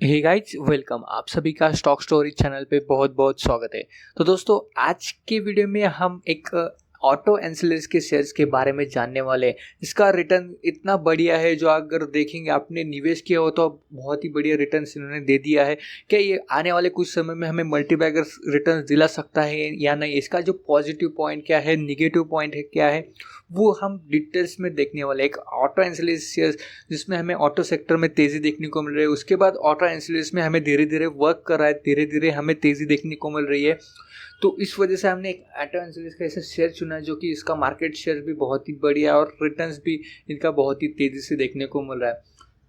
Hey guys, welcome. आप सभी का स्टॉक स्टोरी चैनल पे बहुत बहुत स्वागत है। तो दोस्तों, आज के वीडियो में हम एक ऑटो एंसिलरीज के शेयर्स के बारे में जानने वाले हैं। इसका रिटर्न इतना बढ़िया है, जो अगर देखेंगे आपने निवेश किया हो तो बहुत ही बढ़िया रिटर्न इन्होंने दे दिया है। क्या ये आने वाले कुछ समय में हमें मल्टीबैगर रिटर्न दिला सकता है या नहीं, इसका जो पॉजिटिव पॉइंट क्या है, निगेटिव पॉइंट है क्या है, वो हम डिटेल्स में देखने वाले। एक ऑटो एंसिलरीज शेयर्स जिसमें हमें ऑटो सेक्टर में तेज़ी देखने को मिल रही है, उसके बाद ऑटो एंसिलरीज में हमें धीरे धीरे वर्क कर रहा है, धीरे धीरे हमें तेज़ी देखने को मिल रही है। तो इस वजह से हमने एक ऑटो एंसिलरीज का ऐसा शेयर चुना है जो कि इसका मार्केट शेयर भी बहुत ही बढ़िया है और रिटर्न्स भी इनका बहुत ही तेज़ी से देखने को मिल रहा है।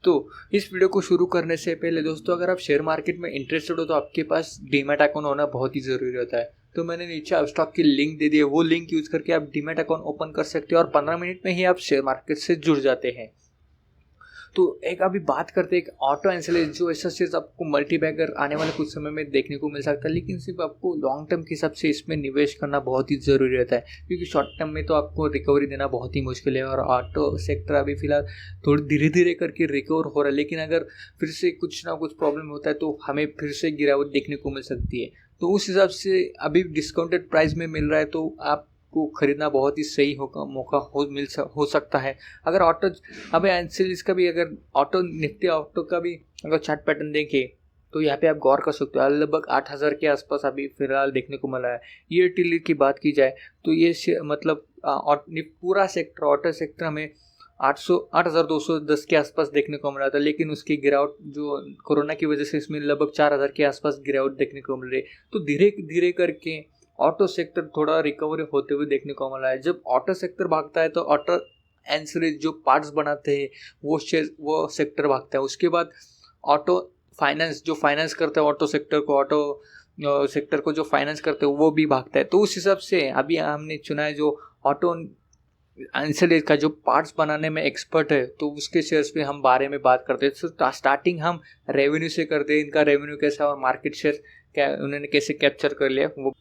तो इस वीडियो को शुरू करने से पहले दोस्तों, अगर आप शेयर मार्केट में इंटरेस्टेड हो तो आपके पास डीमैट अकाउंट होना बहुत ही ज़रूरी होता है। तो मैंने नीचे आप स्टॉक की लिंक दे दी है, वो लिंक यूज़ करके आप डीमैट अकाउंट ओपन कर सकते हो और 15 मिनट में ही आप शेयर मार्केट से जुड़ जाते हैं। तो एक अभी बात करते हैं एक ऑटो एंसिलरी, जो ऐसा चीज़ आपको मल्टीबैगर आने वाले कुछ समय में देखने को मिल सकता है, लेकिन सिर्फ आपको लॉन्ग टर्म के हिसाब से इसमें निवेश करना बहुत ही ज़रूरी रहता है, क्योंकि शॉर्ट टर्म में तो आपको रिकवरी देना बहुत ही मुश्किल है। और ऑटो सेक्टर अभी फिलहाल थोड़ी धीरे धीरे करके रिकवर हो रहा है, लेकिन अगर फिर से कुछ ना कुछ प्रॉब्लम होता है तो हमें फिर से गिरावट देखने को मिल सकती है। तो उस हिसाब से अभी डिस्काउंटेड प्राइस में मिल रहा है, तो आप को खरीदना बहुत ही सही होगा, मौका हो सकता है। अगर ऑटो अभी एंसिलरीज का भी, अगर ऑटो निफ्टी ऑटो का भी अगर चार्ट पैटर्न देखें तो यहाँ पे आप गौर कर सकते हो, लगभग 8,000 के आसपास अभी फिलहाल देखने को मिला है। ईयर टिली की बात की जाए तो ये मतलब पूरा सेक्टर, ऑटो सेक्टर हमें 8,210 के आसपास देखने को मिला था, लेकिन उसकी गिरावट जो कोरोना की वजह से इसमें लगभग 4,000 के आसपास गिरावट देखने को मिल रही है। तो धीरे धीरे करके ऑटो सेक्टर थोड़ा रिकवरी होते हुए देखने को मिला है। जब ऑटो सेक्टर भागता है तो ऑटो एंसिलरीज जो पार्ट्स बनाते हैं वो सेक्टर भागता है। उसके बाद ऑटो फाइनेंस, जो फाइनेंस करते हैं ऑटो सेक्टर को, ऑटो सेक्टर को जो फाइनेंस करते हैं वो भी भागता है। तो उस हिसाब से अभी हमने चुना है जो ऑटो एंसिलरीज का जो पार्ट्स बनाने में एक्सपर्ट है, तो उसके शेयर्स पे हम बारे में बात करते हैं। तो स्टार्टिंग हम रेवेन्यू से करते हैं, इनका रेवेन्यू कैसा और मार्केट शेयर क्या उन्होंने कैसे कैप्चर कर लिया वो।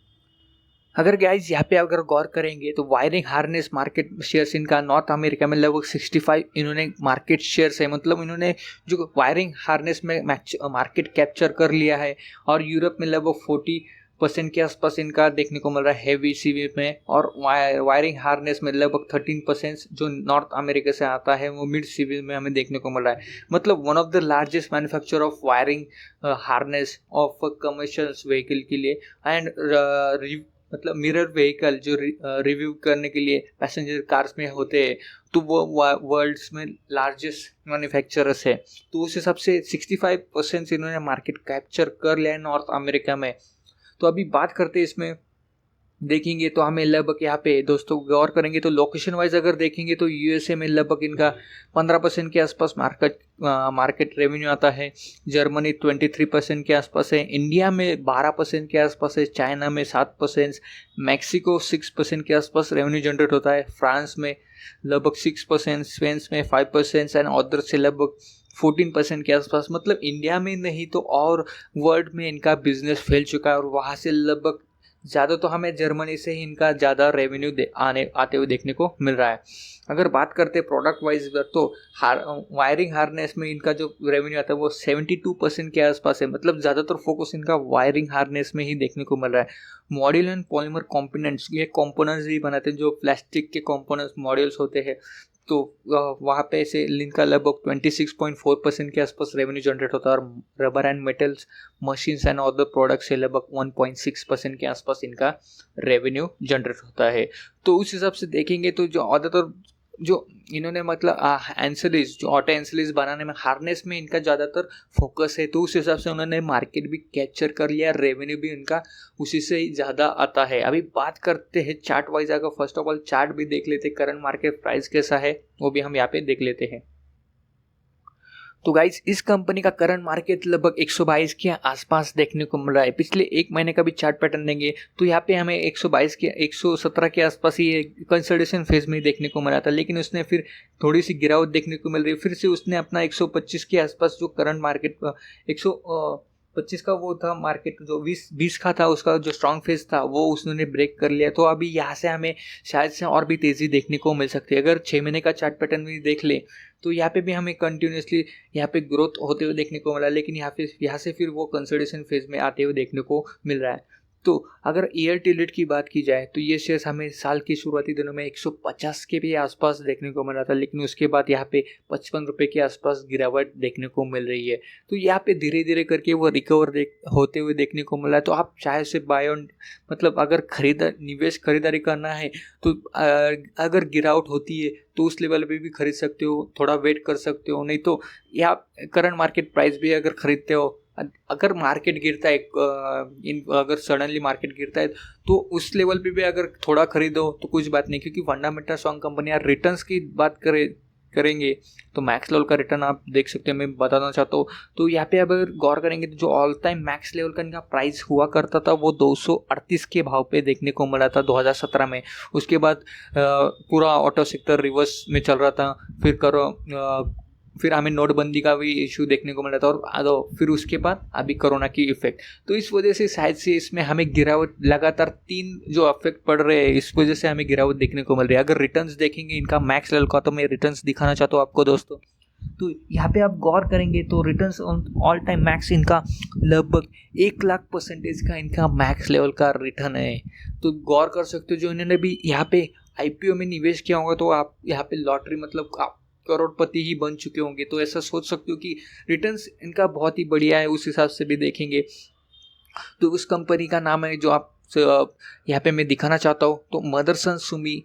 अगर गाइज यहाँ पे अगर गौर करेंगे तो वायरिंग हार्नेस मार्केट शेयर्स इनका नॉर्थ अमेरिका में लगभग 65 इन्होंने मार्केट शेयर्स है, मतलब इन्होंने जो वायरिंग हार्नेस में मार्केट कैप्चर कर लिया है। और यूरोप में लगभग 40% के आसपास इनका देखने को मिल रहा है हैवी सीवी में, और वायरिंग हार्नेस में लगभग 13% जो नॉर्थ अमेरिका से आता है वो मिड सीवी में हमें देखने को मिल रहा है। मतलब one of the largest manufacture of wiring harness of commercial vehicle के लिए। एंड मतलब मिरर व्हीकल जो रिव्यू करने के लिए पैसेंजर कार्स में होते हैं, तो वो वर्ल्ड्स में लार्जेस्ट मैन्युफैक्चरर्स है। तो उस हिसाब से 65% इन्होंने मार्केट कैप्चर कर लिया है नॉर्थ अमेरिका में। तो अभी बात करते हैं इसमें देखेंगे तो हमें लगभग यहाँ पे दोस्तों गौर करेंगे तो लोकेशन वाइज अगर देखेंगे तो यूएसए में लगभग इनका 15% के आसपास मार्केट रेवेन्यू आता है। जर्मनी 23% के आसपास है, इंडिया में 12% के आसपास है, चाइना में 7%, मैक्सिको 6% के आसपास रेवेन्यू जनरेट होता है, फ्रांस में लगभग 6%, स्पेन में 5% एंड अदर से लगभग 14% के आसपास। मतलब इंडिया में नहीं तो और वर्ल्ड में इनका बिजनेस फैल चुका है, और वहाँ से लगभग ज़्यादा तो हमें जर्मनी से ही इनका ज़्यादा रेवेन्यू आते हुए देखने को मिल रहा है। अगर बात करते हैं प्रोडक्ट वाइज तो वायरिंग हार्नेस में इनका जो रेवेन्यू आता है वो 72% के आसपास है। मतलब ज़्यादातर फोकस इनका वायरिंग हार्नेस में ही देखने को मिल रहा है। मॉड्यूल एंड पॉलीमर कंपोनेंट्स, ये कंपोनेंट्स भी बनाते हैं, जो प्लास्टिक के कंपोनेंट्स मॉड्यूल्स होते हैं, तो वहाँ पे से इनका लगभग 26.4% के आसपास रेवेन्यू जनरेट होता है। और rubber and metals, machines and other products से लगभग 1.6% के आसपास इनका रेवेन्यू जनरेट होता है। तो उस हिसाब से देखेंगे तो जो ज़्यादातर जो इन्होंने मतलब एंसिलरीज, जो ऑटो एंसिलरीज बनाने में हार्नेस में इनका ज़्यादातर फोकस है, तो उस हिसाब से उन्होंने मार्केट भी कैप्चर कर लिया, रेवेन्यू भी इनका उसी से ही ज़्यादा आता है। अभी बात करते हैं चार्ट वाइज, अगर फर्स्ट ऑफ ऑल चार्ट भी देख लेते, करंट मार्केट प्राइस कैसा है वो भी हम यहाँ पे देख लेते हैं। तो गाइज इस कंपनी का करंट मार्केट लगभग 122 के आसपास देखने को मिल रहा है। पिछले एक महीने का भी चार्ट पैटर्न देंगे तो यहाँ पे हमें 122 के 117 के आसपास ही कंसोलिडेशन फेज में देखने को मिला था, लेकिन उसने फिर थोड़ी सी गिरावट देखने को मिल रही है। फिर से उसने अपना 125 के आसपास जो करंट मार्केट 25 का वो था मार्केट, जो 20 का था उसका जो स्ट्रॉन्ग फेज था वो उसने ब्रेक कर लिया। तो अभी यहाँ से हमें शायद से और भी तेज़ी देखने को मिल सकती है। अगर 6 महीने का चार्ट पैटर्न भी देख ले तो यहाँ पे भी हमें कंटिन्यूसली यहाँ पे ग्रोथ होते हुए देखने को मिला, लेकिन यहाँ से फिर वो कंसोलिडेशन फेज में आते हुए देखने को मिल रहा है। तो अगर ईयर टू डेट की बात की जाए तो ये शेयर्स हमें साल के शुरुआती दिनों में 150 के भी आसपास देखने को मिला था, लेकिन उसके बाद यहाँ पे 55 रुपये के आसपास गिरावट देखने को मिल रही है। तो यहाँ पे धीरे धीरे करके वो रिकवर होते हुए देखने को मिला है। तो आप चाहे से बाय ऑन मतलब अगर खरीदारी करना है तो अगर गिरावट होती है तो उस लेवल पे भी खरीद सकते हो, थोड़ा वेट कर सकते हो। नहीं तो या करंट मार्केट प्राइस भी अगर खरीदते हो, अगर मार्केट गिरता है अगर सडनली मार्केट गिरता है तो उस लेवल पे भी अगर थोड़ा खरीदो तो कुछ बात नहीं, क्योंकि फंडामेंटल स्ट्रॉन्ग कंपनियां रिटर्न्स की बात करेंगे तो मैक्स लेवल का रिटर्न आप देख सकते हैं, मैं बताना चाहता हूँ। तो यहाँ पे अगर गौर करेंगे तो जो ऑल टाइम मैक्स लेवल का इनका प्राइस हुआ करता था वो 238 के भाव पे देखने को मिला था 2017 में। उसके बाद पूरा ऑटो सेक्टर रिवर्स में चल रहा था, फिर हमें नोटबंदी का भी इशू देखने को मिला था, और फिर उसके बाद अभी कोरोना की इफेक्ट। तो इस वजह से शायद से इसमें हमें गिरावट लगातार 3 जो इफेक्ट पड़ रहे हैं, इस वजह से हमें गिरावट देखने को मिल रही है। अगर रिटर्न्स देखेंगे इनका मैक्स लेवल का, तो मैं रिटर्न्स दिखाना चाहता हूँ आपको दोस्तों। तो यहाँ पे आप गौर करेंगे तो रिटर्न्स ऑल टाइम मैक्स इनका लगभग 1,00,000% का इनका मैक्स लेवल का रिटर्न है। तो गौर कर सकते हो जो इन्होंने भी यहाँ पे IPO में निवेश किया होगा तो आप यहाँ पे लॉटरी मतलब आप करोड़पति ही बन चुके होंगे। तो ऐसा सोच सकते हो कि रिटर्न्स इनका बहुत ही बढ़िया है। उस हिसाब से भी देखेंगे तो उस कंपनी का नाम है जो आप यहाँ पे मैं दिखाना चाहता हूँ, तो मदरसन सुमी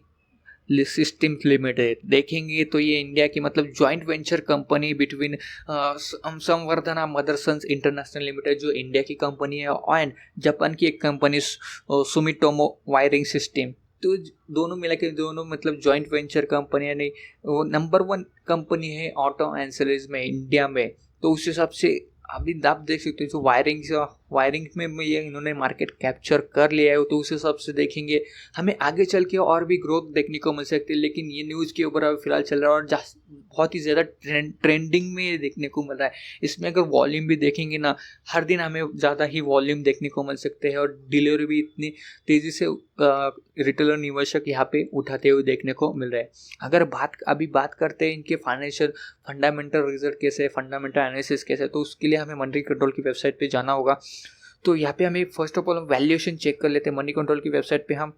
सिस्टम्स लिमिटेड। देखेंगे तो ये इंडिया की मतलब जॉइंट वेंचर कंपनी बिटवीन संवर्धना मदरसन्स इंटरनेशनल लिमिटेड जो इंडिया की कंपनी है एंड जापान की एक कंपनी सुमिटोमो वायरिंग सिस्टम। तो दोनों मिला के दोनों मतलब जॉइंट वेंचर कंपनियां नहीं, वो नंबर 1 कंपनी है ऑटो एंसिलरीज में इंडिया में। तो उस हिसाब से अभी आप देख सकते हो जो वायरिंग में ये इन्होंने मार्केट कैप्चर कर लिया है। तो उस हिसाब से देखेंगे हमें आगे चल के और भी ग्रोथ देखने को मिल सकती है, लेकिन ये न्यूज़ के ऊपर अभी फिलहाल चल रहा है और बहुत ही ज़्यादा ट्रेंडिंग में देखने को मिल रहा है। इसमें अगर वॉल्यूम भी देखेंगे ना, हर दिन हमें ज़्यादा ही वॉल्यूम देखने को मिल सकते हैं और डिलीवरी भी इतनी तेज़ी से रिटेलर निवेशक यहाँ पे उठाते हुए देखने को मिल रहा है। अगर अभी बात करते हैं इनके फाइनेंशियल फंडामेंटल रिजल्ट कैसे है, फंडामेंटल एनालिसिस कैसे है, तो उसके लिए हमें मनी कंट्रोल की वेबसाइट पे जाना होगा। तो यहाँ पे हमें first of all valuation check कर लेते हैं। मनी कंट्रोल की वेबसाइट पे हम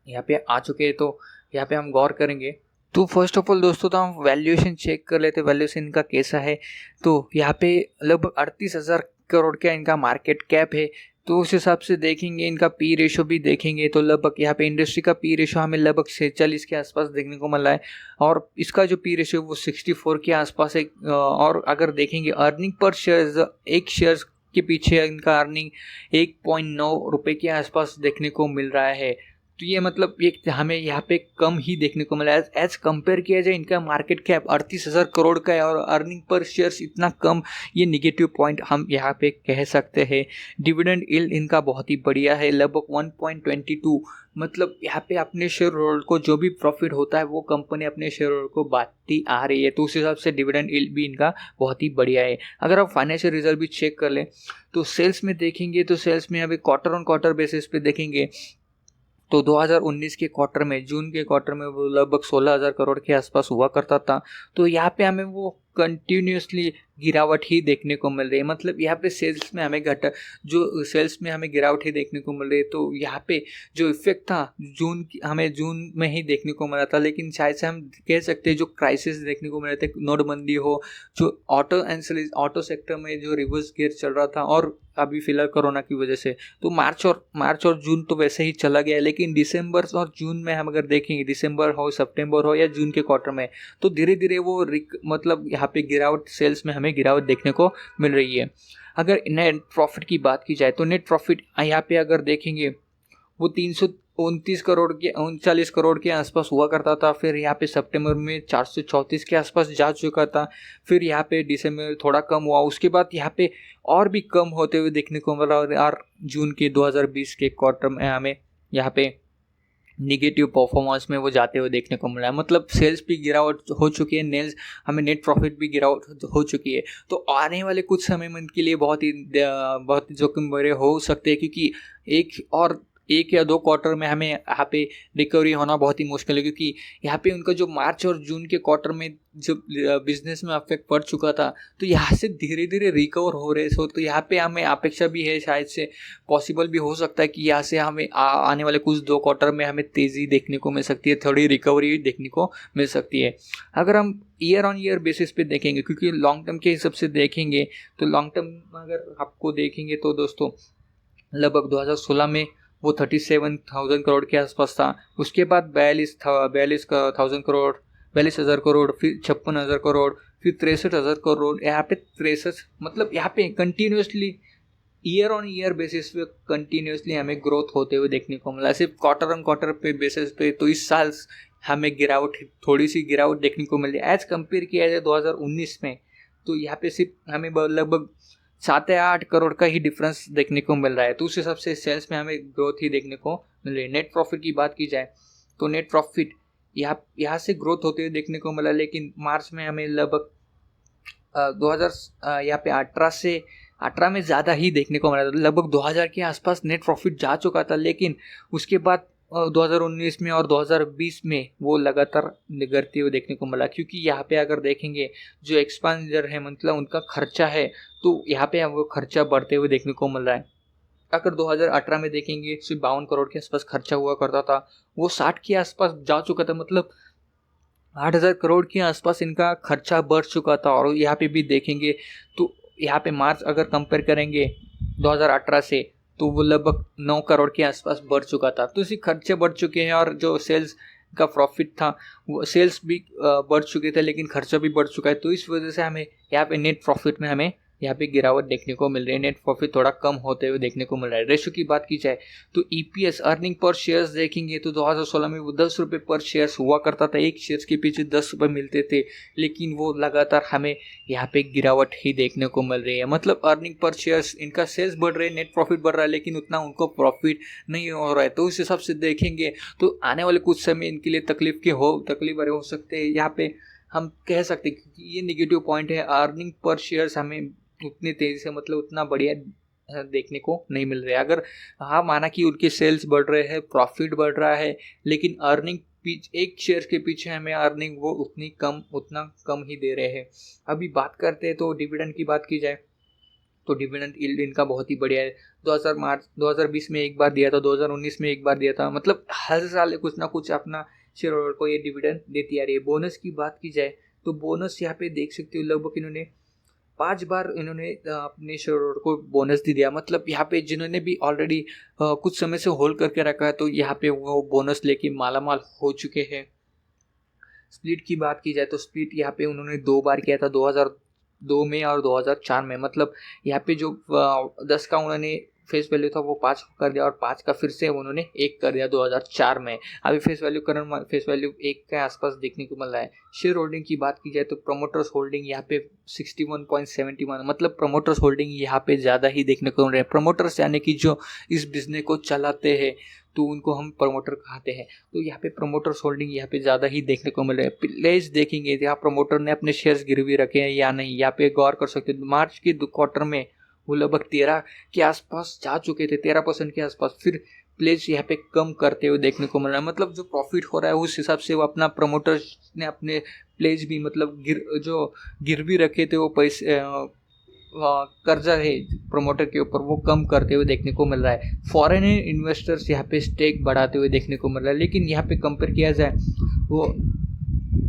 यहाँ पे आ चुके हैं, तो यहाँ पे हम गौर करेंगे। तो फर्स्ट ऑफ ऑल दोस्तों तो हम वैल्यूएशन चेक कर लेते हैं, वैल्यूएशन इनका कैसा है। तो यहाँ पे लगभग 38,000 करोड़ का इनका मार्केट कैप है। तो उस हिसाब से देखेंगे इनका पी रेशो भी देखेंगे तो लगभग यहाँ पे इंडस्ट्री का पी रेशो हमें लगभग 46 के आसपास देखने को मिला है और इसका जो पी रेशो वो 64 के आसपास है। और अगर देखेंगे अर्निंग पर शेयर, एक शेयर के पीछे इनका अर्निंग 1.9 रुपये के आसपास देखने को मिल रहा है। तो ये मतलब ये हमें यहाँ पे कम ही देखने को मिला है एज कंपेयर किया जाए इनका मार्केट कैप 38,000 करोड़ का है और अर्निंग पर शेयर्स इतना कम, ये निगेटिव पॉइंट हम यहाँ पे कह सकते हैं। डिविडेंड यील्ड इनका बहुत ही बढ़िया है, लगभग 1.22, मतलब यहाँ पे अपने शेयर होल्डर को जो भी प्रॉफिट होता है वो कंपनी अपने शेयर होल्डर को बांटती आ रही है। तो उस हिसाब से डिविडेंड यील्ड भी इनका बहुत ही बढ़िया है। अगर आप फाइनेंशियल रिजल्ट भी चेक कर लें तो सेल्स में देखेंगे तो सेल्स में अभी क्वार्टर ऑन क्वार्टर बेसिस पे देखेंगे तो 2019 के क्वार्टर में, जून के क्वार्टर में वो लगभग 16,000 करोड़ के आसपास हुआ करता था। तो यहाँ पे हमें वो कंटिन्यूसली गिरावट ही देखने को मिल रही है, मतलब यहाँ पे सेल्स में हमें गिरावट ही देखने को मिल रही है। तो यहाँ पे जो इफेक्ट था हमें जून में ही देखने को मिला था, लेकिन शायद से हम कह सकते हैं जो क्राइसिस देखने को मिल रहे थे, नोटबंदी हो, जो ऑटो सेक्टर में जो रिवर्स गियर चल रहा था और अभी फिलहाल कोरोना की वजह से, तो मार्च और जून तो वैसे ही चला गया, लेकिन दिसंबर और जून में हम अगर देखेंगे, दिसंबर हो, सितंबर हो या जून के क्वार्टर में, तो धीरे धीरे वो मतलब यहाँ पे गिरावट, सेल्स में हमें गिरावट देखने को मिल रही है। अगर नेट प्रॉफिट की बात की जाए तो नेट प्रॉफिट यहाँ पे अगर देखेंगे वो 39 करोड़ के आसपास हुआ करता था, फिर यहाँ पे सितंबर में 434 के आसपास जा चुका था, फिर यहाँ पे दिसंबर में थोड़ा कम हुआ, उसके बाद यहाँ पे और भी कम होते हुए देखने को मिला और जून के 2020 के क्वार्टर में हमें यहाँ पे निगेटिव परफॉर्मेंस में वो जाते हुए देखने को मिल रहा है। मतलब सेल्स भी गिरावट हो चुकी है, नेल्स हमें नेट प्रॉफिट भी गिरावट हो चुकी है। तो आने वाले कुछ समय में इनके लिए बहुत ही जोखिम भरे हो सकते हैं, क्योंकि एक या दो क्वार्टर में हमें यहाँ पे रिकवरी होना बहुत ही मुश्किल है, क्योंकि यहाँ पे उनका जो मार्च और जून के क्वार्टर में जो बिजनेस में अफेक्ट पड़ चुका था, तो यहाँ से धीरे धीरे रिकवर हो रहे। सो तो यहाँ पे हमें अपेक्षा भी है, शायद से पॉसिबल भी हो सकता है कि यहाँ से हमें आने वाले कुछ दो क्वार्टर में हमें तेज़ी देखने को मिल सकती है, थोड़ी रिकवरी देखने को मिल सकती है। अगर हम ईयर ऑन ईयर बेसिस पे देखेंगे, क्योंकि लॉन्ग टर्म के हिसाब से देखेंगे, तो लॉन्ग टर्म अगर आपको देखेंगे तो दोस्तों लगभग 2016 में वो 37,000 करोड़ के आसपास था। उसके बाद 42,000 करोड़, 42,000 करोड़, फिर 56,000 करोड़, फिर 63,000 करोड़। यहाँ पे 63, मतलब यहाँ पे continuously year on year basis पे कंटिन्यूसली हमें ग्रोथ होते हुए देखने को मिला। सिर्फ क्वार्टर ऑन क्वार्टर पे बेसिस पे तो इस साल हमें थोड़ी सी गिरावट देखने को मिली एज कम्पेयर किया जाए 2019 में। तो यहाँ पे सिर्फ हमें लगभग 7 या 8 करोड़ का ही डिफरेंस देखने को मिल रहा है। तो उस हिसाब से सेल्स में हमें ग्रोथ ही देखने को मिल रही है। नेट प्रॉफिट की बात की जाए तो नेट प्रॉफिट यहाँ से ग्रोथ होते हुए देखने को मिला, लेकिन मार्च में हमें लगभग 2000 यहाँ पे 18 में ज़्यादा ही देखने को मिला था। लगभग 2000 के आसपास नेट प्रॉफिट जा चुका था, लेकिन उसके बाद 2019 में और 2020 में वो लगातार गिरते हुए देखने को मिला। क्योंकि यहाँ पे अगर देखेंगे जो एक्सपेंडिचर है, मतलब उनका खर्चा है, तो यहाँ पे वो खर्चा बढ़ते हुए देखने को मिल रहा है। अगर 2018 में देखेंगे सिर्फ 52 करोड़ के आसपास खर्चा हुआ करता था, वो 60 के आसपास जा चुका था। मतलब 8,000 करोड़ के आसपास इनका खर्चा बढ़ चुका था। और यहाँ पे भी देखेंगे तो यहाँ पे मार्च अगर कंपेयर करेंगे 2018 से, तो वो लगभग 9 करोड़ के आसपास बढ़ चुका था। तो इसी खर्चे बढ़ चुके हैं, और जो सेल्स का प्रॉफिट था वो सेल्स भी बढ़ चुके थे, लेकिन खर्चा भी बढ़ चुका है। तो इस वजह से हमें यहाँ पे नेट प्रॉफिट में हमें यहाँ पे गिरावट देखने को मिल रही है। नेट प्रॉफिट थोड़ा कम होते हुए देखने को मिल रहा है। रेशो की बात की जाए तो ईपीएस अर्निंग पर शेयर्स देखेंगे तो 2016 में वो 10 रुपये पर शेयर्स हुआ करता था। एक शेयर्स के पीछे 10 रुपये मिलते थे, लेकिन वो लगातार हमें यहाँ पे गिरावट ही देखने को मिल रही है। मतलब अर्निंग पर शेयर्स, इनका सेल्स बढ़ रहे हैं, नेट प्रॉफिट बढ़ रहा है, लेकिन उतना उनको प्रॉफिट नहीं हो रहा है। तो उस हिसाब से देखेंगे तो आने वाले कुछ समय इनके लिए तकलीफ भरे हो सकते हैं। यहाँ पे हम कह सकते हैं कि ये निगेटिव पॉइंट है। अर्निंग पर शेयर्स हमें उतनी तेज़ी से, मतलब उतना बढ़िया देखने को नहीं मिल रहा है। अगर हाँ माना कि उनके सेल्स बढ़ रहे हैं, प्रॉफिट बढ़ रहा है, लेकिन अर्निंग एक शेयर के पीछे हमें अर्निंग वो उतना कम ही दे रहे हैं। अभी बात करते हैं तो डिविडेंड की बात की जाए तो डिविडेंड यील्ड इनका बहुत ही बढ़िया है। 2020 में एक बार दिया था, 2019 में एक बार दिया था। मतलब हर साल कुछ ना कुछ अपना शेयर होल्डर को ये डिविडेंड देती आ रही है। बोनस की बात की जाए तो बोनस यहाँ पे देख सकते हो लगभग इन्होंने 5 बार इन्होंने अपने शेयर होल्डर को बोनस दे दिया। मतलब यहाँ पे जिन्होंने भी ऑलरेडी कुछ समय से होल्ड करके रखा है, तो यहाँ पे वो बोनस लेके मालामाल हो चुके हैं। स्प्लिट की बात की जाए तो स्प्लिट यहाँ पे उन्होंने 2 बार किया था, 2002 में और 2004 में। मतलब यहाँ पे जो 10 का उन्होंने फेस वैल्यू था वो 5 कर दिया, और 5 का फिर से उन्होंने 1 कर दिया 2004 में। अभी फेस वैल्यू 1 के आसपास देखने को मिल रहा है। शेयर होल्डिंग की बात की जाए तो प्रमोटर्स होल्डिंग यहाँ पे 61.71, मतलब प्रमोटर्स होल्डिंग यहाँ पे ज़्यादा ही देखने को मिल रहा है। प्रमोटर्स यानी कि जो इस बिजनेस को चलाते हैं, तो उनको हम प्रमोटर कहते हैं। तो यहाँ पे प्रमोटर्स होल्डिंग यहाँ पे ज़्यादा ही देखने को मिल रहा है। प्लेस देखेंगे यहाँ प्रमोटर ने अपने शेयर्स गिरवी रखे हैं या नहीं, यहाँ पे गौर कर सकते हैं। मार्च के क्वार्टर में वो लगभग 13 के आसपास जा चुके थे, 13% के आसपास। फिर प्लेस यहाँ पे कम करते हुए देखने को मिल रहा है। मतलब जो प्रॉफिट हो रहा है उस हिसाब से वो अपना प्रमोटर ने अपने प्लेस भी, मतलब गिरवी रखे थे वो पैसे, कर्जा है प्रमोटर के ऊपर, वो कम करते हुए देखने को मिल रहा है। फॉरेन इन्वेस्टर्स यहाँ पे स्टेक बढ़ाते हुए देखने को मिल रहा है। लेकिन यहाँ पे कंपेयर किया जाए वो,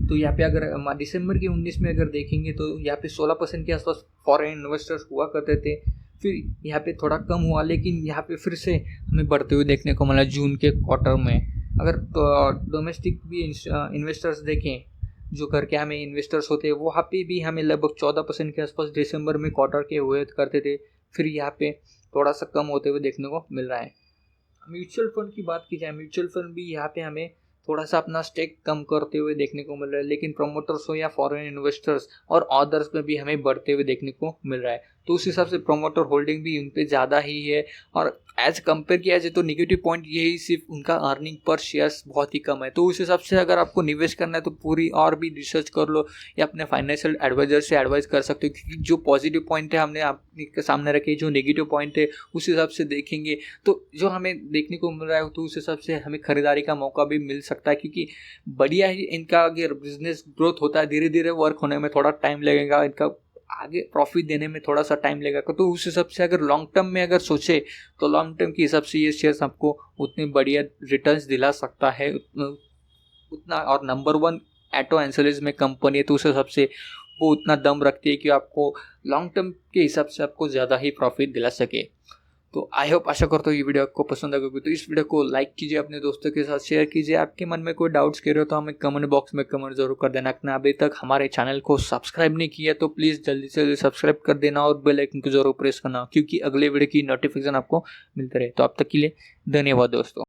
तो यहाँ पे अगर दिसंबर के 19 में अगर देखेंगे तो यहाँ पे 16% के आसपास फॉरेन इन्वेस्टर्स हुआ करते थे। फिर यहाँ पे थोड़ा कम हुआ, लेकिन यहाँ पे फिर से हमें बढ़ते हुए देखने को मिला जून के क्वार्टर में। अगर डोमेस्टिक भी इन्वेस्टर्स देखें, जो करके हमें इन्वेस्टर्स होते हैं, वहाँ पे भी हमें लगभग 14% के आसपास दिसंबर में क्वार्टर के हुए करते थे। फिर यहाँ पे थोड़ा सा कम होते हुए देखने को मिल रहा है। म्यूचुअल फंड की बात की जाए, म्यूचुअल फंड भी यहाँ पे हमें थोड़ा सा अपना स्टेक कम करते हुए देखने को मिल रहा है। लेकिन प्रमोटर्स हो या फॉरेन इन्वेस्टर्स और अदर्स में भी हमें बढ़ते हुए देखने को मिल रहा है। तो उस हिसाब से प्रोमोटर होल्डिंग भी उन पे ज़्यादा ही है। और एज कंपेयर किया जाए तो नेगेटिव पॉइंट यही सिर्फ उनका अर्निंग पर शेयर्स बहुत ही कम है। तो उस हिसाब से अगर आपको निवेश करना है तो पूरी और भी रिसर्च कर लो या अपने फाइनेंशियल एडवाइजर से एडवाइस कर सकते हो, क्योंकि जो पॉजिटिव पॉइंट है हमने आपके सामने रखे, जो नेगेटिव पॉइंट है उस हिसाब से देखेंगे तो जो हमें देखने को मिल रहा है तो उस हिसाब से हमें खरीदारी का मौका भी मिल सकता है। क्योंकि बढ़िया ही इनका अगर बिजनेस ग्रोथ होता है, धीरे धीरे वर्क होने में थोड़ा टाइम लगेगा, इनका आगे प्रॉफिट देने में थोड़ा सा टाइम लगेगा। तो उस हिसाब से अगर लॉन्ग टर्म में अगर सोचे तो लॉन्ग टर्म के हिसाब से ये शेयर्स आपको उतने बढ़िया रिटर्न्स दिला सकता है उतना। और नंबर 1 ऑटो एंसिलरीज में कंपनी है, तो उस हिसाब से वो उतना दम रखती है कि आपको लॉन्ग टर्म के हिसाब से आपको ज़्यादा ही प्रॉफिट दिला सके। तो आई होप, आशा करता हूँ ये वीडियो आपको पसंद आएगी। तो इस वीडियो को लाइक कीजिए, अपने दोस्तों के साथ शेयर कीजिए। आपके मन में कोई डाउट्स कह रहे हो तो हमें कमेंट बॉक्स में कमेंट जरूर कर देना। आपने अभी तक हमारे चैनल को सब्सक्राइब नहीं किया तो प्लीज़ जल्दी से जल्दी सब्सक्राइब कर देना और बेल आइकन को जरूर प्रेस करना, क्योंकि अगले वीडियो की नोटिफिकेशन आपको मिलते रहे। तो अब तक के लिए धन्यवाद दोस्तों।